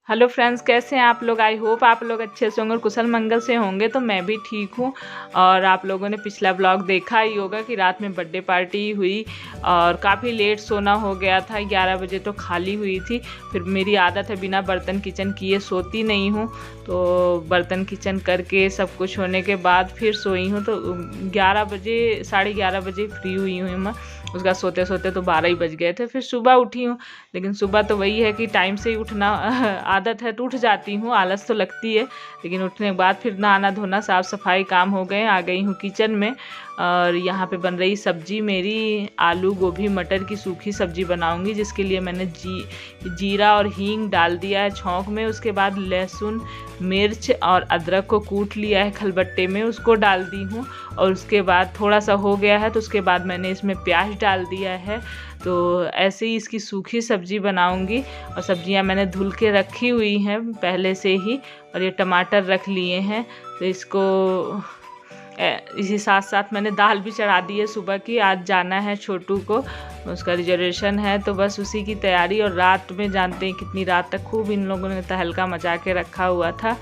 Hello friends, कैसे हैं आप लोग। आई होप आप लोग अच्छे से होंगे और कुशल मंगल से होंगे। तो मैं भी ठीक हूँ। और आप लोगों ने पिछला ब्लॉग देखा ही होगा कि रात में बर्थडे पार्टी हुई और काफ़ी लेट सोना हो गया था। 11 बजे तो खाली हुई थी। फिर मेरी आदत है बिना बर्तन किचन किए सोती नहीं हूँ, तो बर्तन किचन करके सब कुछ होने के बाद फिर सोई हूँ। तो 11 बजे 11:30 बजे फ्री हुई हूँ मैं। उसका सोते सोते तो 12 ही बज गए थे। फिर सुबह उठी हूँ, लेकिन सुबह तो वही है कि टाइम से ही उठना आदत है तो उठ जाती हूँ। आलस तो लगती है, लेकिन उठने के बाद फिर नहाना धोना साफ़ सफाई काम हो गए। आ गई हूँ किचन में और यहाँ पे बन रही सब्जी मेरी आलू गोभी मटर की सूखी सब्जी बनाऊँगी, जिसके लिए मैंने जीरा और हींग डाल दिया है छौंक में। उसके बाद लहसुन मिर्च और अदरक को कूट लिया है खलबट्टे में, उसको डाल दी हूँ। और उसके बाद थोड़ा सा हो गया है तो उसके बाद मैंने इसमें प्याज डाल दिया है। तो ऐसे ही इसकी सूखी सब्जी बनाऊंगी। और सब्जियां मैंने धुल के रखी हुई हैं पहले से ही, और ये टमाटर रख लिए हैं। तो इसको इसी साथ साथ मैंने दाल भी चढ़ा दी है सुबह की। आज जाना है छोटू को, उसका रिजर्वेशन है, तो बस उसी की तैयारी। और रात में जानते हैं कितनी रात तक खूब इन लोगों ने तहलका मचा के रखा हुआ था।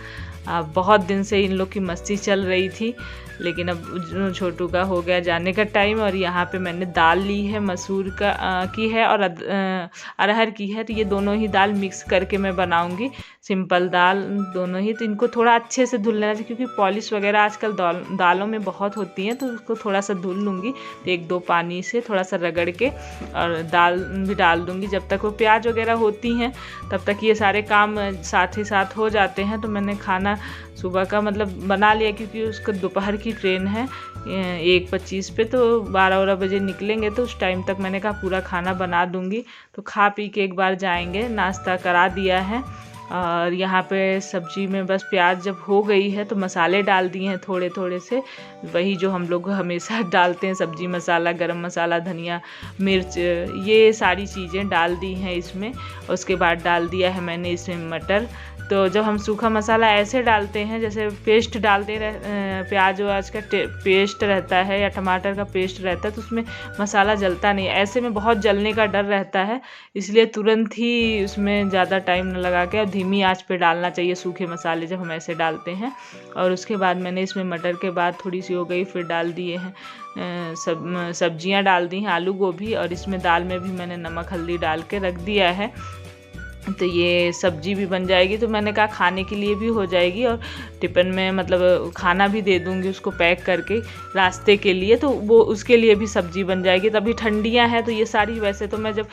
बहुत दिन से इन लोग की मस्ती चल रही थी, लेकिन अब छोटू का हो गया जाने का टाइम। और यहाँ पे मैंने दाल ली है मसूर की है और अरहर की है। तो ये दोनों ही दाल मिक्स करके मैं बनाऊंगी, सिंपल दाल दोनों ही। तो इनको थोड़ा अच्छे से धुल लेना चाहिए, क्योंकि पॉलिश वगैरह आजकल दालों में बहुत होती हैं। तो उसको थोड़ा सा धुल लूँगी, तो 1-2 पानी से थोड़ा सा रगड़ के और दाल भी डाल दूँगी। जब तक वो प्याज वगैरह होती हैं तब तक ये सारे काम साथ ही साथ हो जाते हैं। तो मैंने खाना सुबह का मतलब बना लिया, क्योंकि उसका दोपहर की ट्रेन है 1:25 पे, तो 12 बजे निकलेंगे। तो उस टाइम तक मैंने कहा पूरा खाना बना दूंगी, तो खा पी के एक बार जाएंगे। नाश्ता करा दिया है। और यहाँ पे सब्जी में बस प्याज जब हो गई है तो मसाले डाल दिए हैं थोड़े थोड़े से, वही जो हम लोग हमेशा डालते हैं। सब्जी मसाला, गरम मसाला, धनिया, मिर्च, ये सारी चीज़ें डाल दी हैं इसमें। उसके बाद डाल दिया है मैंने इसमें मटर। तो जब हम सूखा मसाला ऐसे डालते हैं जैसे पेस्ट डालते प्याज व्याज का पेस्ट रहता है या टमाटर का पेस्ट रहता है, तो उसमें मसाला जलता नहीं। ऐसे में बहुत जलने का डर रहता है, इसलिए तुरंत ही उसमें ज़्यादा टाइम न लगा के और धीमी आंच पे डालना चाहिए सूखे मसाले जब हम ऐसे डालते हैं। और उसके बाद मैंने इसमें मटर के बाद थोड़ी सी हो गई, फिर डाल दिए हैं सब्जियां डाल दी हैं, आलू गोभी। और इसमें दाल में भी मैंने नमक हल्दी डाल के रख दिया है। तो ये सब्जी भी बन जाएगी, तो मैंने कहा खाने के लिए भी हो जाएगी और टिफ़िन में मतलब खाना भी दे दूँगी उसको पैक करके रास्ते के लिए। तो वो उसके लिए भी सब्जी बन जाएगी। तभी ठंडियाँ हैं तो ये सारी, वैसे तो मैं जब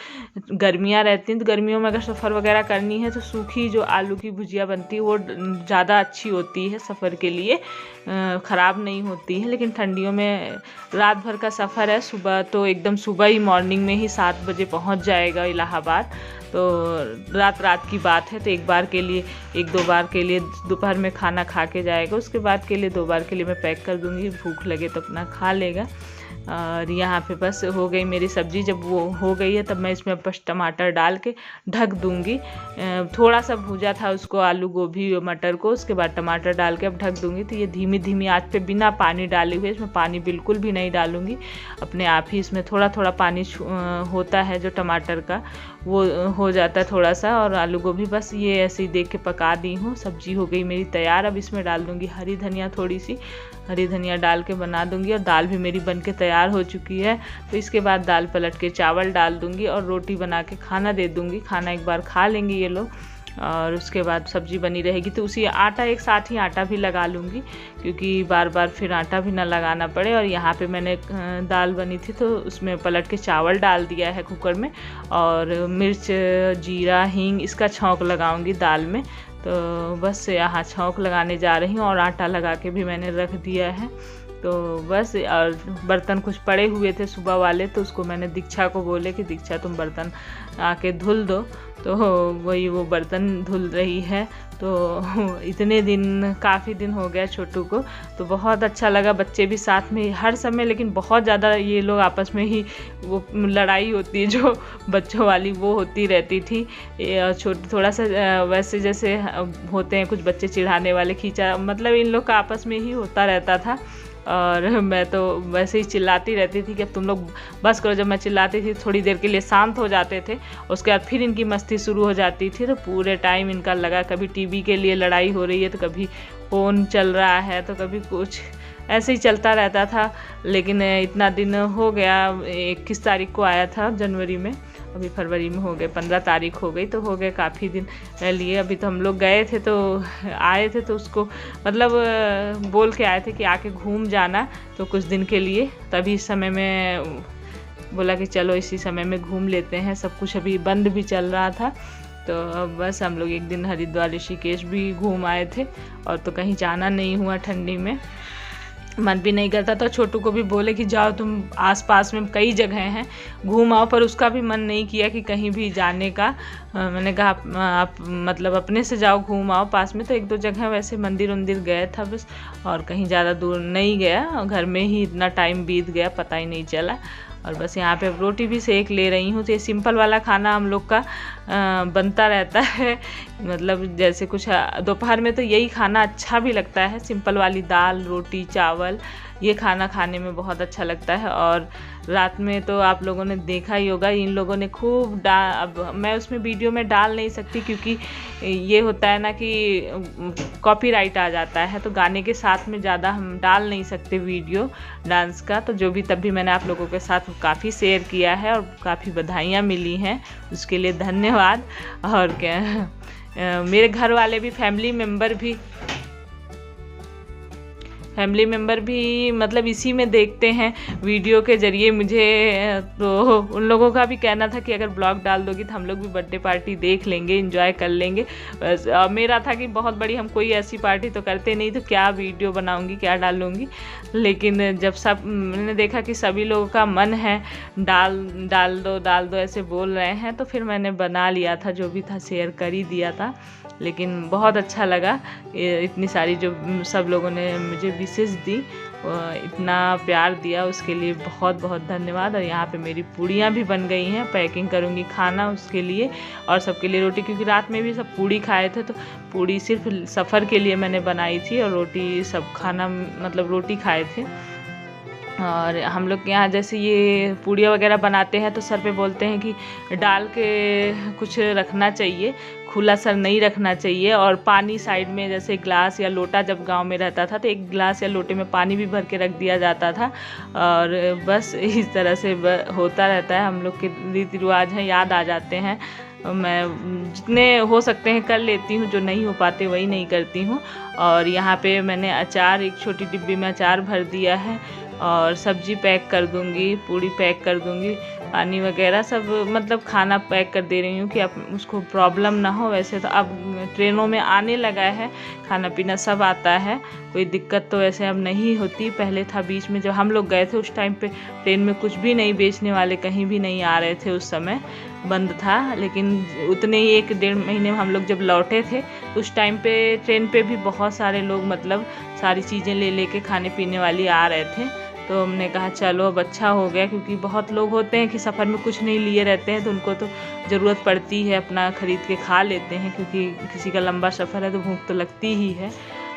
गर्मियाँ रहती हैं तो गर्मियों में अगर सफ़र वगैरह करनी है तो सूखी जो आलू की भुजिया बनती है वो ज़्यादा अच्छी होती है सफ़र के लिए, ख़राब नहीं होती है। लेकिन ठंडियों में रात भर का सफ़र है, सुबह तो एकदम सुबह ही मॉर्निंग में ही 7 बजे पहुँच जाएगा इलाहाबाद। तो रात की बात है, तो 1-2 बार के लिए दोपहर में खाना खा के जाएगा। उसके बाद के लिए 2 बार के लिए मैं पैक कर दूँगी, भूख लगे तो अपना खा लेगा। और यहाँ पे बस हो गई मेरी सब्ज़ी। जब वो हो गई है तब मैं इसमें बस टमाटर डाल के ढक दूँगी। थोड़ा सा भूजा था उसको, आलू गोभी और मटर को, उसके बाद टमाटर डाल के अब ढक दूँगी। तो ये धीमी आंच पे बिना पानी डाले हुए, इसमें पानी बिल्कुल भी नहीं डालूँगी। अपने आप ही इसमें थोड़ा थोड़ा पानी होता है जो टमाटर का, वो हो जाता है थोड़ा सा। और आलू गोभी बस ये ऐसे ही देख के पका दी हूँ। सब्जी हो गई मेरी तैयार। अब इसमें डाल दूँगी हरी धनिया, थोड़ी सी हरी धनिया डाल के बना दूँगी। और दाल भी मेरी बन के तैयार हो चुकी है। तो इसके बाद दाल पलट के चावल डाल दूँगी और रोटी बना के खाना दे दूँगी। खाना एक बार खा लेंगे ये लोग, और उसके बाद सब्जी बनी रहेगी। तो उसी आटा एक साथ ही आटा भी लगा लूँगी, क्योंकि बार बार फिर आटा भी ना लगाना पड़े। और यहाँ पे मैंने दाल बनी थी तो उसमें पलट के चावल डाल दिया है कुकर में, और मिर्च जीरा हींग इसका छौंक लगाऊंगी दाल में। तो बस यहाँ छौंक लगाने जा रही हूँ, और आटा लगा के भी मैंने रख दिया है। तो बस, और बर्तन कुछ पड़े हुए थे सुबह वाले, तो उसको मैंने दीक्षा को बोले कि दीक्षा तुम बर्तन आके धुल दो। तो वही वो बर्तन धुल रही है। तो इतने दिन, काफ़ी दिन हो गया छोटू को, तो बहुत अच्छा लगा। बच्चे भी साथ में हर समय, लेकिन बहुत ज़्यादा ये लोग आपस में ही वो लड़ाई होती है जो बच्चों वाली, वो होती रहती थी। छोटू थोड़ा सा वैसे जैसे होते हैं कुछ बच्चे चिढ़ाने वाले, खींचा, मतलब इन लोग का आपस में ही होता रहता था। और मैं तो वैसे ही चिल्लाती रहती थी कि अब तुम लोग बस करो। जब मैं चिल्लाती थी थोड़ी देर के लिए शांत हो जाते थे, उसके बाद फिर इनकी मस्ती शुरू हो जाती थी। तो पूरे टाइम इनका लगा, कभी टीवी के लिए लड़ाई हो रही है तो कभी फ़ोन चल रहा है तो कभी कुछ, ऐसे ही चलता रहता था। लेकिन इतना दिन हो गया, 21 तारीख को आया था जनवरी में, अभी फरवरी में हो गए 15 तारीख हो गई, तो हो गए काफ़ी दिन लिए। अभी तो हम लोग गए थे तो आए थे तो उसको मतलब बोल के आए थे कि आके घूम जाना तो कुछ दिन के लिए। तभी इस समय में बोला कि चलो इसी समय में घूम लेते हैं, सब कुछ अभी बंद भी चल रहा था। तो बस हम लोग एक दिन हरिद्वार ऋषिकेश भी घूम आए थे, और तो कहीं जाना नहीं हुआ, ठंडी में मन भी नहीं करता। तो छोटू को भी बोले कि जाओ तुम, आसपास में कई जगह हैं घूम आओ, पर उसका भी मन नहीं किया कि कहीं भी जाने का। मैंने कहा आप मतलब अपने से जाओ घूम आओ, पास में तो 1-2 जगह वैसे मंदिर गया था बस, और कहीं ज़्यादा दूर नहीं गया। घर में ही इतना टाइम बीत गया, पता ही नहीं चला। और बस यहाँ पे रोटी भी सेक ले रही हूँ। तो ये सिंपल वाला खाना हम लोग का बनता रहता है, मतलब जैसे कुछ दोपहर में तो यही खाना अच्छा भी लगता है, सिंपल वाली दाल रोटी चावल, ये खाना खाने में बहुत अच्छा लगता है। और रात में तो आप लोगों ने देखा ही होगा, इन लोगों ने खूब अब मैं उसमें वीडियो में डाल नहीं सकती क्योंकि ये होता है ना कि कॉपीराइट आ जाता है, तो गाने के साथ में ज़्यादा हम डाल नहीं सकते वीडियो डांस का। तो जो भी तब भी मैंने आप लोगों के साथ काफ़ी शेयर किया है और काफ़ी बधाइयाँ मिली हैं, उसके लिए धन्यवाद। और क्या मेरे घर वाले भी, फैमिली मेंबर भी मतलब इसी में देखते हैं वीडियो के ज़रिए मुझे। तो उन लोगों का भी कहना था कि अगर ब्लॉग डाल दोगी तो हम लोग भी बर्थडे पार्टी देख लेंगे, एंजॉय कर लेंगे। बस मेरा था कि बहुत बड़ी हम कोई ऐसी पार्टी तो करते नहीं, तो क्या वीडियो बनाऊंगी, क्या डालूंगी। लेकिन जब सब मैंने देखा कि सभी लोगों का मन है डाल दो ऐसे बोल रहे हैं, तो फिर मैंने बना लिया था, जो भी था शेयर कर ही दिया था। लेकिन बहुत अच्छा लगा, इतनी सारी जो सब लोगों ने मुझे विशेष दी, इतना प्यार दिया, उसके लिए बहुत बहुत धन्यवाद। और यहाँ पे मेरी पूड़ियाँ भी बन गई हैं, पैकिंग करूँगी खाना उसके लिए, और सबके लिए रोटी, क्योंकि रात में भी सब पूड़ी खाए थे, तो पूड़ी सिर्फ सफ़र के लिए मैंने बनाई थी, और रोटी सब खाना मतलब रोटी खाए थे। और हम लोग के यहाँ जैसे ये पूड़ियाँ वगैरह बनाते हैं तो सर पे बोलते हैं कि डाल के कुछ रखना चाहिए, खुला सर नहीं रखना चाहिए। और पानी साइड में, जैसे ग्लास या लोटा जब गांव में रहता था तो एक ग्लास या लोटे में पानी भी भर के रख दिया जाता था। और बस इस तरह से होता रहता है, हम लोग के रीति रिवाज हैं, याद आ जाते हैं। मैं जितने हो सकते हैं कर लेती हूँ, जो नहीं हो पाते वही नहीं करती हूँ। और यहाँ पे मैंने अचार, एक छोटी डिब्बी में अचार भर दिया है, और सब्जी पैक कर दूँगी, पूड़ी पैक कर दूँगी, पानी वगैरह सब मतलब खाना पैक कर दे रही हूँ कि अब उसको प्रॉब्लम ना हो। वैसे तो अब ट्रेनों में आने लगा है, खाना पीना सब आता है, कोई दिक्कत तो वैसे अब नहीं होती। पहले था बीच में जब हम लोग गए थे उस टाइम पे ट्रेन में कुछ भी नहीं बेचने वाले कहीं भी नहीं आ रहे थे, उस समय बंद था। लेकिन उतने ही 1-1.5 महीने में हम लोग जब लौटे थे उस टाइम पे ट्रेन पे भी बहुत सारे लोग मतलब सारी चीज़ें ले के खाने पीने वाली आ रहे थे। तो हमने कहा चलो अब अच्छा हो गया, क्योंकि बहुत लोग होते हैं कि सफ़र में कुछ नहीं लिए रहते हैं, तो उनको तो ज़रूरत पड़ती है, अपना ख़रीद के खा लेते हैं, क्योंकि किसी का लंबा सफ़र है तो भूख तो लगती ही है।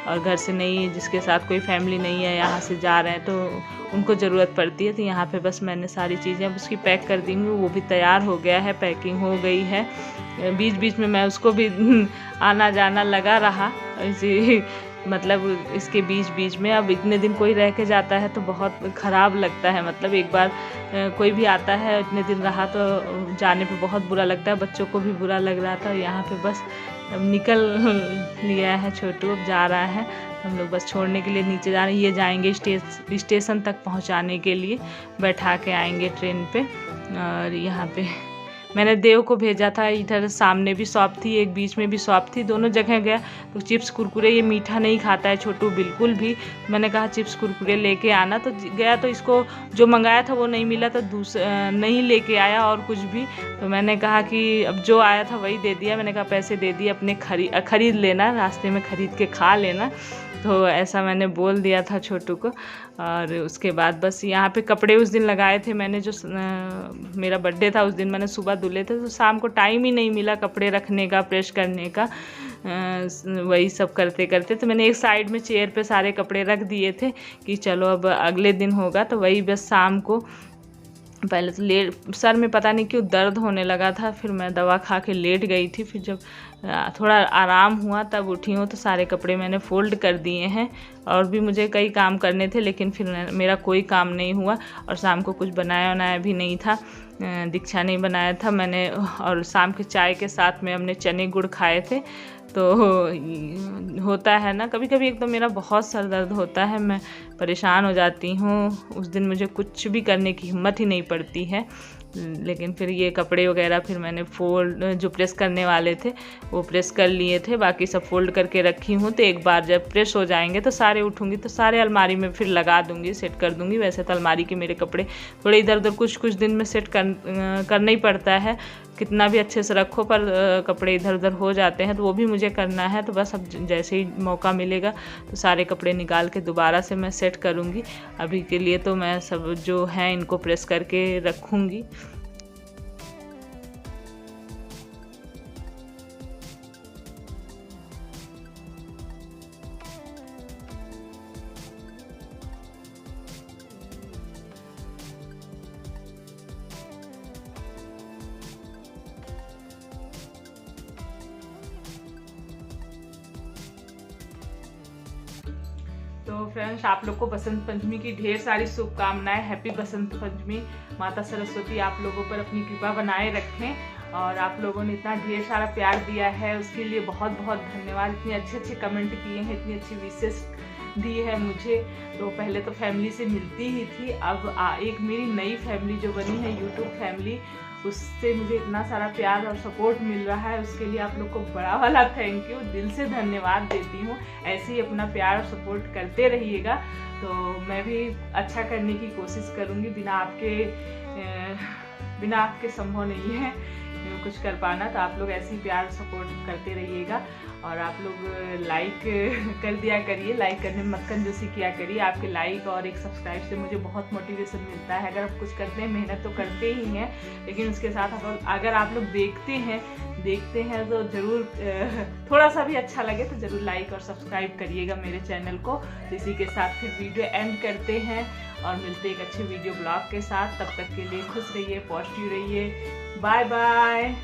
और घर से नहीं, जिसके साथ कोई फैमिली नहीं है, यहाँ से जा रहे हैं तो उनको ज़रूरत पड़ती है। तो यहाँ पे बस मैंने सारी चीज़ें अब उसकी पैक कर दी हूँ, वो भी तैयार हो गया है, पैकिंग हो गई है। बीच बीच में मैं उसको भी आना जाना लगा रहा, इसी मतलब इसके बीच में। अब इतने दिन कोई रह के जाता है तो बहुत ख़राब लगता है, मतलब एक बार कोई भी आता है इतने दिन रहा तो जाने पे बहुत बुरा लगता है, बच्चों को भी बुरा लग रहा था। यहाँ पे बस अब निकल लिया है छोटू, अब जा रहा है, हम लोग बस छोड़ने के लिए नीचे जा रहे हैं। ये जाएंगे स्टेशन तक पहुँचाने के लिए, बैठा के आएंगे ट्रेन पे। और यहाँ पे मैंने देव को भेजा था, इधर सामने भी शॉप थी, एक बीच में भी शॉप थी, दोनों जगह गया। तो चिप्स कुरकुरे, ये मीठा नहीं खाता है छोटू बिल्कुल भी, मैंने कहा चिप्स कुरकुरे लेके आना, तो गया तो इसको जो मंगाया था वो नहीं मिला, तो नहीं लेके आया और कुछ भी। तो मैंने कहा कि अब जो आया था वही दे दिया, मैंने कहा पैसे दे दिए, अपने खरीद लेना, रास्ते में खरीद के खा लेना। तो ऐसा मैंने बोल दिया था छोटू को। और उसके बाद बस यहाँ पे कपड़े उस दिन लगाए थे मैंने, जो मेरा बर्थडे था उस दिन मैंने सुबह धुले थे, तो शाम को टाइम ही नहीं मिला कपड़े रखने का, प्रेस करने का। वही सब करते करते तो मैंने एक साइड में चेयर पे सारे कपड़े रख दिए थे कि चलो अब अगले दिन होगा। तो वही बस शाम को पहले तो लेट, सर में पता नहीं क्यों दर्द होने लगा था, फिर मैं दवा खा के लेट गई थी। फिर जब थोड़ा आराम हुआ तब उठी हूँ तो सारे कपड़े मैंने फ़ोल्ड कर दिए हैं। और भी मुझे कई काम करने थे लेकिन फिर मेरा कोई काम नहीं हुआ। और शाम को कुछ बनाया बनाया भी नहीं था, दीक्षा नहीं बनाया था मैंने। और शाम के चाय के साथ में हमने चने गुड़ खाए थे। तो होता है ना कभी कभी एकदम मेरा बहुत सर दर्द होता है, मैं परेशान हो जाती हूँ। उस दिन मुझे कुछ भी करने की हिम्मत ही नहीं पड़ती है। लेकिन फिर ये कपड़े वगैरह फिर मैंने फोल्ड जो प्रेस करने वाले थे वो प्रेस कर लिए थे, बाकी सब फोल्ड करके रखी हूँ। तो एक बार जब प्रेस हो जाएंगे तो सारे उठूँगी तो सारे अलमारी में फिर लगा दूँगी, सेट कर दूँगी। वैसे तो अलमारी के मेरे कपड़े थोड़े इधर उधर कुछ दिन में सेट करना ही पड़ता है, कितना भी अच्छे से रखो पर कपड़े इधर उधर हो जाते हैं, तो वो भी मुझे करना है। तो बस अब जैसे ही मौका मिलेगा तो सारे कपड़े निकाल के दोबारा से मैं सेट करूँगी। अभी के लिए तो मैं सब जो है इनको प्रेस करके रखूँगी। तो फ्रेंड्स, आप लोग को बसंत पंचमी की ढेर सारी शुभकामनाएं। हैप्पी बसंत पंचमी। माता सरस्वती आप लोगों पर अपनी कृपा बनाए रखें। और आप लोगों ने इतना ढेर सारा प्यार दिया है उसके लिए बहुत बहुत धन्यवाद। इतने अच्छे अच्छे कमेंट किए हैं, इतनी अच्छी विशेष दी है मुझे। तो पहले तो फैमिली से मिलती ही थी, अब एक मेरी नई फैमिली जो बनी है यूट्यूब फैमिली, उससे मुझे इतना सारा प्यार और सपोर्ट मिल रहा है। उसके लिए आप लोग को बड़ा वाला थैंक यू, दिल से धन्यवाद देती हूँ। ऐसे ही अपना प्यार और सपोर्ट करते रहिएगा। तो मैं भी अच्छा करने की कोशिश करूँगी। बिना आपके संभव नहीं है कुछ कर पाना। तो आप लोग ऐसे ही प्यार सपोर्ट करते रहिएगा। और आप लोग लाइक कर दिया करिए, लाइक करने में मत कंजूसी किया करिए। आपके लाइक और एक सब्सक्राइब से मुझे बहुत मोटिवेशन मिलता है। अगर आप कुछ करते हैं, मेहनत तो करते ही हैं, लेकिन उसके साथ अगर आप लोग देखते हैं तो ज़रूर थोड़ा सा भी अच्छा लगे तो ज़रूर लाइक और सब्सक्राइब करिएगा मेरे चैनल को। इसी के साथ फिर वीडियो एंड करते हैं और मिलते हैं एक अच्छे वीडियो ब्लॉग के साथ। तब तक के लिए खुश रहिए, पॉजिटिव रहिए। Bye bye.